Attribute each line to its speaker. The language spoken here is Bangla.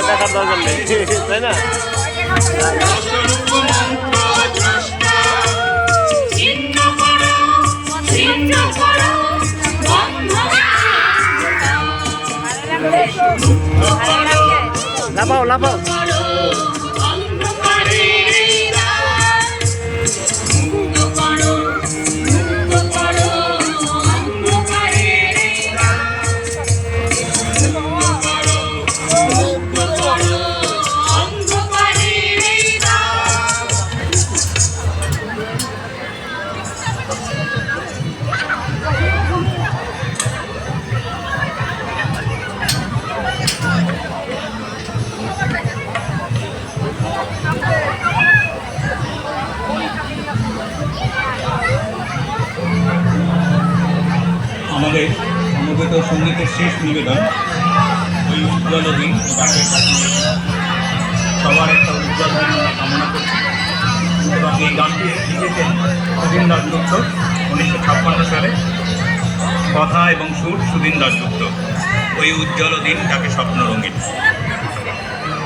Speaker 1: দেখার দরকার নেই, তাই না? লাফাও লাফাও।
Speaker 2: আমাদের সমবেত সঙ্গীতের শেষ নিবেদন ওই উজ্জ্বল দিন যাকে সবার একটা উজ্জ্বল দিন আমরা কামনা করছি। এবং এই গানটি লিখেছেন সুধীন দাশগুপ্ত 1956 সালে, কথা এবং সুর সুধীন দাশগুপ্ত। ওই উজ্জ্বল দিন যাকে স্বপ্ন রঙিন।